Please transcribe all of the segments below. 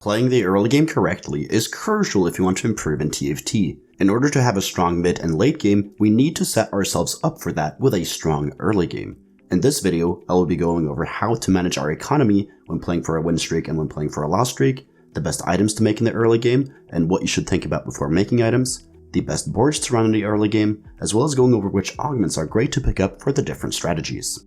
Playing the early game correctly is crucial if you want to improve in TFT. In order to have a strong mid and late game, we need to set ourselves up for that with a strong early game. In this video, I will be going over how to manage our economy when playing for a win streak and when playing for a loss streak, the best items to make in the early game and what you should think about before making items, the best boards to run in the early game, as well as going over which augments are great to pick up for the different strategies.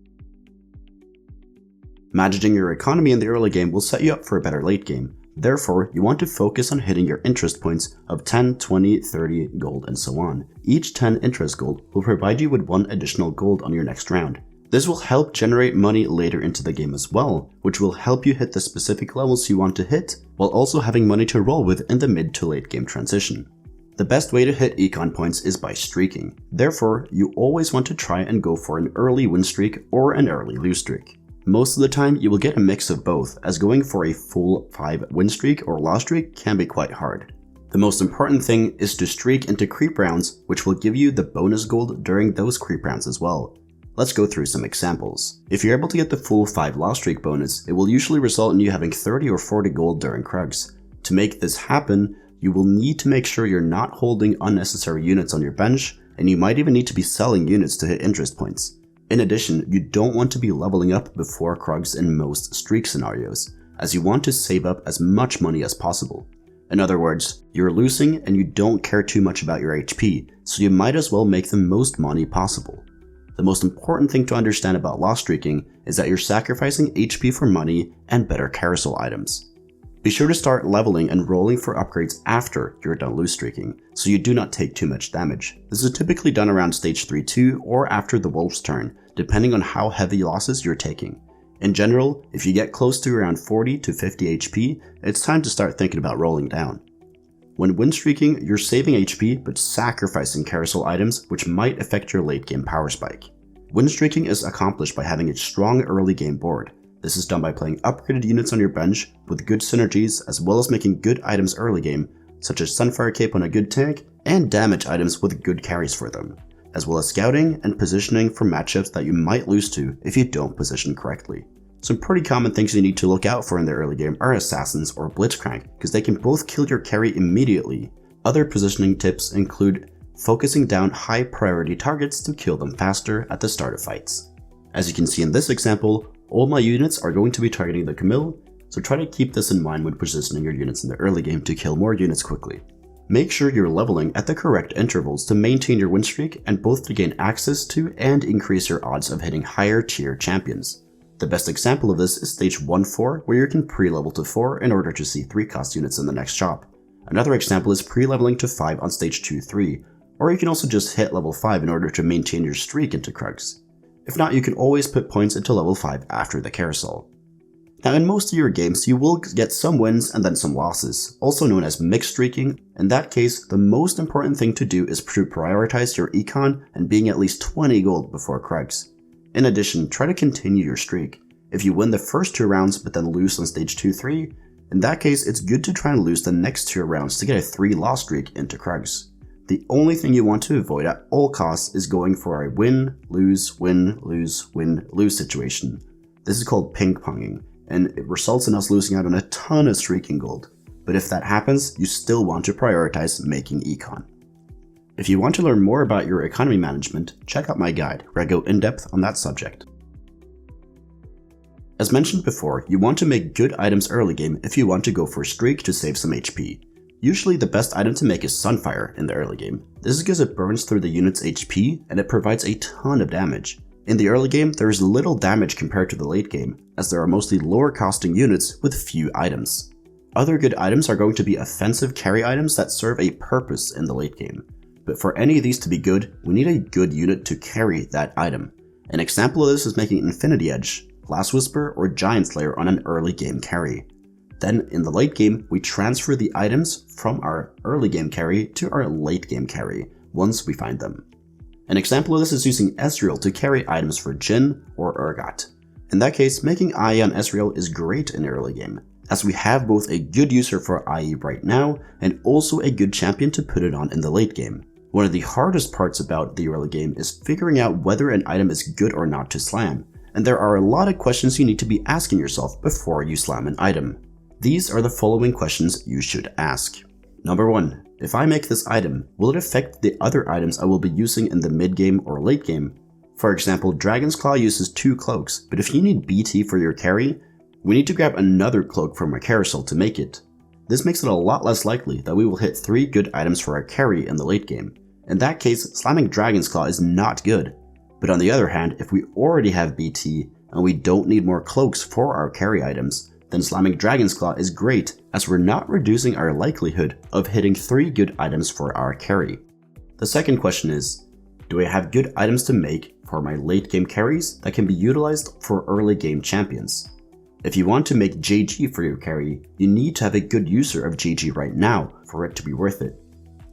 Managing your economy in the early game will set you up for a better late game. Therefore, you want to focus on hitting your interest points of 10, 20, 30 gold and so on. Each 10 interest gold will provide you with 1 additional gold on your next round. This will help generate money later into the game as well, which will help you hit the specific levels you want to hit, while also having money to roll with in the mid to late game transition. The best way to hit econ points is by streaking. Therefore, you always want to try and go for an early win streak or an early lose streak. Most of the time, you will get a mix of both, as going for a full 5 win streak or loss streak can be quite hard. The most important thing is to streak into creep rounds, which will give you the bonus gold during those creep rounds as well. Let's go through some examples. If you're able to get the full 5 loss streak bonus, it will usually result in you having 30 or 40 gold during Krugs. To make this happen, you will need to make sure you're not holding unnecessary units on your bench, and you might even need to be selling units to hit interest points. In addition, you don't want to be leveling up before Krugs in most streak scenarios, as you want to save up as much money as possible. In other words, you're losing and you don't care too much about your HP, so you might as well make the most money possible. The most important thing to understand about loss streaking is that you're sacrificing HP for money and better carousel items. Be sure to start leveling and rolling for upgrades after you're done lose streaking, so you do not take too much damage. This is typically done around stage 3-2 or after the wolf's turn, depending on how heavy losses you're taking. In general, if you get close to around 40 to 50 HP, it's time to start thinking about rolling down. When win streaking, you're saving HP but sacrificing carousel items which might affect your late game power spike. Win streaking is accomplished by having a strong early game board. This is done by playing upgraded units on your bench with good synergies, as well as making good items early game, such as Sunfire Cape on a good tank, and damage items with good carries for them, as well as scouting and positioning for matchups that you might lose to if you don't position correctly. Some pretty common things you need to look out for in the early game are Assassins or Blitzcrank, because they can both kill your carry immediately. Other positioning tips include focusing down high priority targets to kill them faster at the start of fights. As you can see in this example, all my units are going to be targeting the Camille, so try to keep this in mind when positioning your units in the early game to kill more units quickly. Make sure you're leveling at the correct intervals to maintain your win streak and both to gain access to and increase your odds of hitting higher tier champions. The best example of this is stage 1-4, where you can pre-level to 4 in order to see 3 cost units in the next shop. Another example is pre-leveling to 5 on stage 2-3, or you can also just hit level 5 in order to maintain your streak into Krugs. If not, you can always put points into level 5 after the carousel. Now in most of your games, you will get some wins and then some losses, also known as mixed streaking. In that case, the most important thing to do is to prioritize your econ and being at least 20 gold before Krugs. In addition, try to continue your streak. If you win the first 2 rounds but then lose on stage 2-3, in that case it's good to try and lose the next 2 rounds to get a 3 loss streak into Krugs. The only thing you want to avoid at all costs is going for a win, lose, win, lose, win, lose situation. This is called ping-ponging, and it results in us losing out on a ton of streaking gold. But if that happens, you still want to prioritize making econ. If you want to learn more about your economy management, check out my guide, where I go in depth on that subject. As mentioned before, you want to make good items early game if you want to go for a streak to save some HP. Usually the best item to make is Sunfire in the early game. This is because it burns through the unit's HP and it provides a ton of damage. In the early game, there is little damage compared to the late game, as there are mostly lower costing units with few items. Other good items are going to be offensive carry items that serve a purpose in the late game. But for any of these to be good, we need a good unit to carry that item. An example of this is making Infinity Edge, Glass Whisper, or Giant Slayer on an early game carry. Then in the late game, we transfer the items from our early game carry to our late game carry once we find them. An example of this is using Ezreal to carry items for Jhin or Urgot. In that case, making IE on Ezreal is great in early game, as we have both a good user for IE right now and also a good champion to put it on in the late game. One of the hardest parts about the early game is figuring out whether an item is good or not to slam, and there are a lot of questions you need to be asking yourself before you slam an item. These are the following questions you should ask. Number 1. If I make this item, will it affect the other items I will be using in the mid-game or late game? For example, Dragon's Claw uses 2 cloaks, but if you need BT for your carry, we need to grab another cloak from our carousel to make it. This makes it a lot less likely that we will hit 3 good items for our carry in the late game. In that case, slamming Dragon's Claw is not good. But on the other hand, if we already have BT and we don't need more cloaks for our carry items, then slamming Dragon's Claw is great, as we're not reducing our likelihood of hitting 3 good items for our carry. The second question is, do I have good items to make for my late game carries that can be utilized for early game champions? If you want to make JG for your carry, you need to have a good user of JG right now for it to be worth it.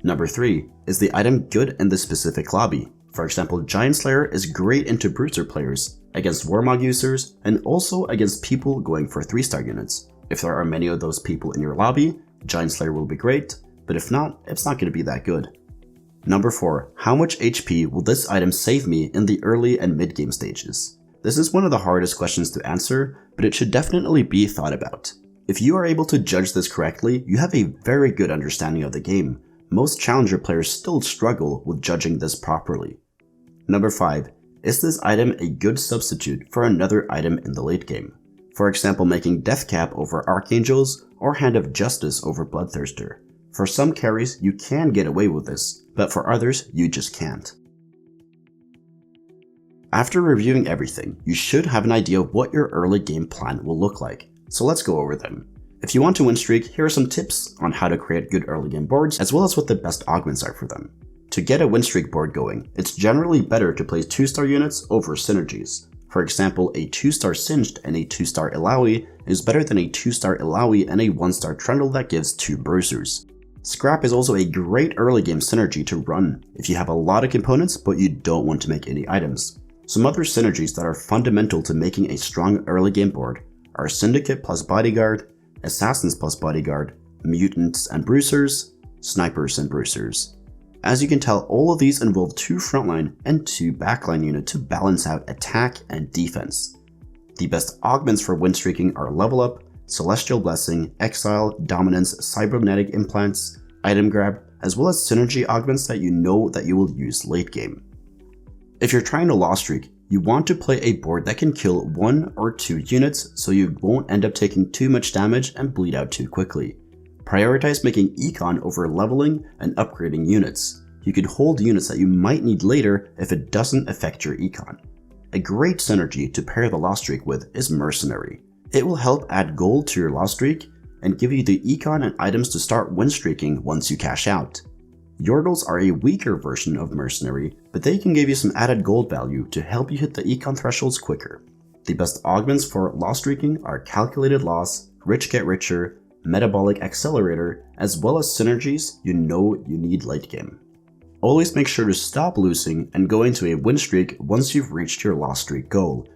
Number 3, is the item good in the specific lobby? For example, Giant Slayer is great into Bruiser players, against Warmog users, and also against people going for 3-star units. If there are many of those people in your lobby, Giant Slayer will be great, but if not, it's not going to be that good. Number 4, how much HP will this item save me in the early and mid game stages? This is one of the hardest questions to answer, but it should definitely be thought about. If you are able to judge this correctly, you have a very good understanding of the game. Most challenger players still struggle with judging this properly. Number 5, is this item a good substitute for another item in the late game? For example, making Death Cap over Archangels or Hand of Justice over Bloodthirster. For some carries, you can get away with this, but for others, you just can't. After reviewing everything, you should have an idea of what your early game plan will look like, so let's go over them. If you want to win streak, here are some tips on how to create good early game boards, as well as what the best augments are for them. To get a win streak board going, it's generally better to place 2-star units over synergies. For example, a 2-star Singed and a 2-star Illaoi is better than a 2-star Illaoi and a 1-star Trundle that gives 2 Bruisers. Scrap is also a great early game synergy to run if you have a lot of components but you don't want to make any items. Some other synergies that are fundamental to making a strong early game board are Syndicate plus Bodyguard, Assassins plus Bodyguard, Mutants and Bruisers, Snipers and Bruisers. As you can tell, all of these involve 2 frontline and 2 backline units to balance out attack and defense. The best augments for win streaking are Level Up, Celestial Blessing, Exile, Dominance, Cybernetic Implants, Item Grab, as well as synergy augments that you know that you will use late game. If you're trying to loss streak, you want to play a board that can kill 1 or 2 units so you won't end up taking too much damage and bleed out too quickly. Prioritize making econ over leveling and upgrading units. You can hold units that you might need later if it doesn't affect your econ. A great synergy to pair the loss streak with is Mercenary. It will help add gold to your loss streak and give you the econ and items to start win streaking once you cash out. Yordles are a weaker version of Mercenary, but they can give you some added gold value to help you hit the econ thresholds quicker. The best augments for loss streaking are Calculated Loss, Rich Get Richer, Metabolic Accelerator, as well as synergies you know you need late game. Always make sure to stop losing and go into a win streak once you've reached your loss streak goal.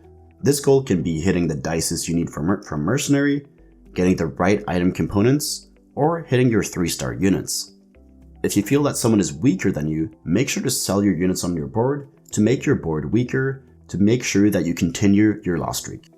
This goal can be hitting the dices you need from Mercenary, getting the right item components, or hitting your 3-star units. If you feel that someone is weaker than you, make sure to sell your units on your board to make your board weaker to make sure that you continue your loss streak.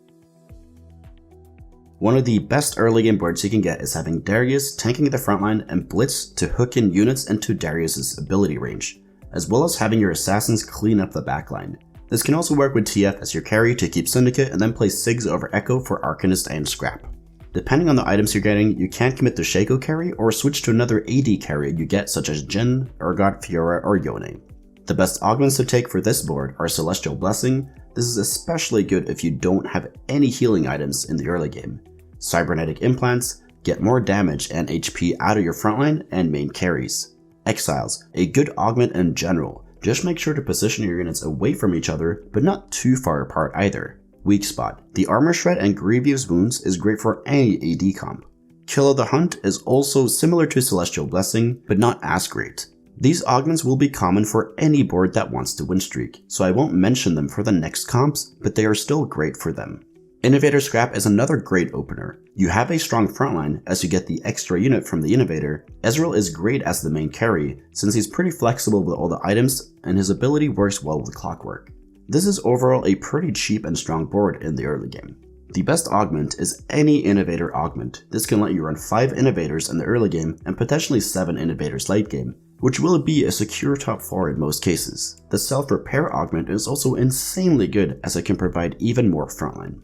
One of the best early game boards you can get is having Darius tanking the frontline and Blitz to hook in units into Darius's ability range, as well as having your assassins clean up the backline. This can also work with TF as your carry to keep Syndicate and then play Sigs over Echo for Arcanist and Scrap. Depending on the items you're getting, you can commit to Shaco carry or switch to another AD carry you get such as Jhin, Urgot, Fiora, or Yone. The best augments to take for this board are Celestial Blessing. This is especially good if you don't have any healing items in the early game. Cybernetic Implants, get more damage and HP out of your frontline and main carries. Exiles, a good augment in general, just make sure to position your units away from each other but not too far apart either. Weak Spot, the Armor Shred and Grievous Wounds is great for any AD comp. Kill of the Hunt is also similar to Celestial Blessing but not as great. These augments will be common for any board that wants to win streak, so I won't mention them for the next comps, but they are still great for them. Innovator Scrap is another great opener. You have a strong frontline as you get the extra unit from the Innovator. Ezreal is great as the main carry since he's pretty flexible with all the items and his ability works well with Clockwork. This is overall a pretty cheap and strong board in the early game. The best augment is any Innovator augment. This can let you run 5 Innovators in the early game and potentially 7 Innovators late game, which will be a secure top 4 in most cases. The self-repair augment is also insanely good as it can provide even more frontline.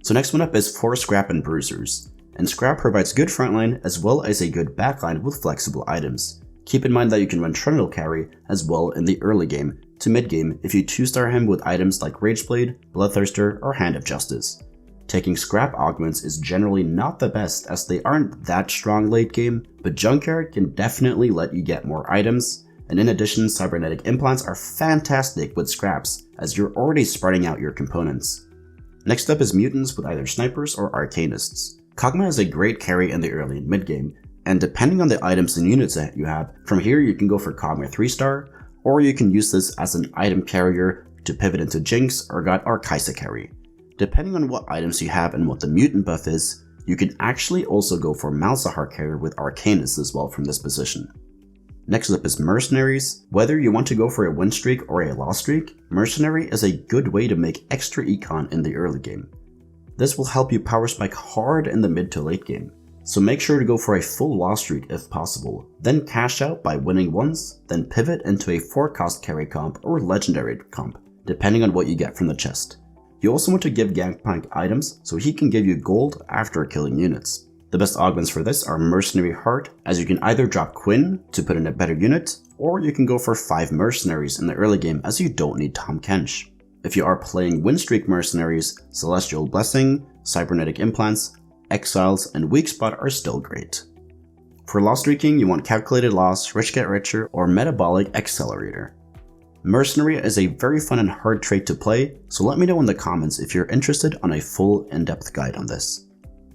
So next one up is for Scrap and Bruisers. And Scrap provides good frontline as well as a good backline with flexible items. Keep in mind that you can run Trundle carry as well in the early game to mid game if you 2-star him with items like Rageblade, Bloodthirster, or Hand of Justice. Taking Scrap augments is generally not the best as they aren't that strong late game, but Junkyard can definitely let you get more items, and in addition Cybernetic Implants are fantastic with Scraps as you're already spreading out your components. Next up is Mutants with either Snipers or Arcanists. Kog'Maw is a great carry in the early and mid game, and depending on the items and units that you have, from here you can go for Kog'Maw 3-star, or you can use this as an item carrier to pivot into Jinx, Urgot, or Kai'Sa carry. Depending on what items you have and what the mutant buff is, you can actually also go for Malzahar carrier with Arcanist as well from this position. Next up is Mercenaries. Whether you want to go for a win streak or a loss streak, Mercenary is a good way to make extra econ in the early game. This will help you power spike hard in the mid to late game, so make sure to go for a full loss streak if possible, then cash out by winning once, then pivot into a 4-cost carry comp or legendary comp, depending on what you get from the chest. You also want to give Gangplank items so he can give you gold after killing units. The best augments for this are Mercenary Heart, as you can either drop Quinn to put in a better unit, or you can go for 5 Mercenaries in the early game as you don't need Tahm Kench. If you are playing win streak Mercenaries, Celestial Blessing, Cybernetic Implants, Exiles, and Weak Spot are still great. For loss streaking, you want Calculated Loss, Rich Get Richer, or Metabolic Accelerator. Mercenary is a very fun and hard trait to play, so let me know in the comments if you're interested on a full in-depth guide on this.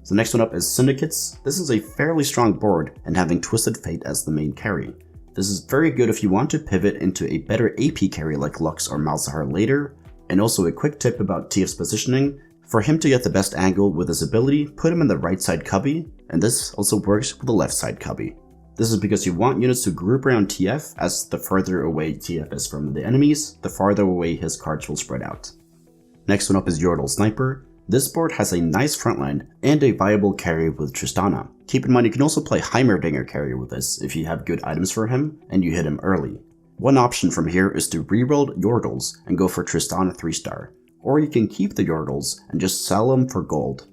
The next one up is Syndicates. This is a fairly strong board and having Twisted Fate as the main carry. This is very good if you want to pivot into a better AP carry like Lux or Malzahar later, and also a quick tip about TF's positioning. For him to get the best angle with his ability, put him in the right side cubby, and this also works with the left side cubby. This is because you want units to group around TF, as the further away TF is from the enemies, the farther away his cards will spread out. Next one up is Yordle Sniper. This board has a nice frontline and a viable carry with Tristana. Keep in mind you can also play Heimerdinger carry with this if you have good items for him and you hit him early. One option from here is to reroll Yordles and go for Tristana 3-star, or you can keep the Yordles and just sell them for gold.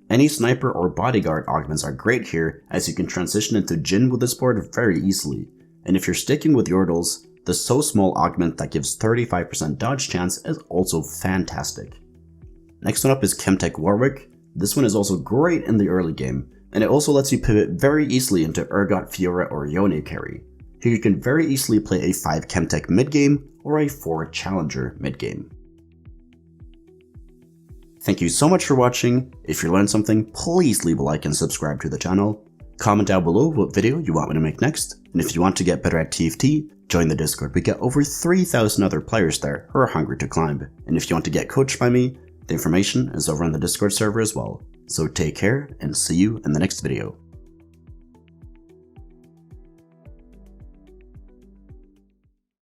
Any Sniper or Bodyguard augments are great here as you can transition into Jhin with this board very easily, and if you're sticking with Yordles, the So Small augment that gives 35% dodge chance is also fantastic. Next one up is Chemtech Warwick. This one is also great in the early game, and it also lets you pivot very easily into Urgot, Fiora, or Yone carry. Here you can very easily play a 5 Chemtech mid game or a 4 Challenger mid game. Thank you so much for watching. If you learned something, please leave a like and subscribe to the channel. Comment down below what video you want me to make next, and if you want to get better at TFT, join the Discord. We get over 3,000 other players there who are hungry to climb, and if you want to get coached by me, the information is over on the Discord server as well. So take care and see you in the next video.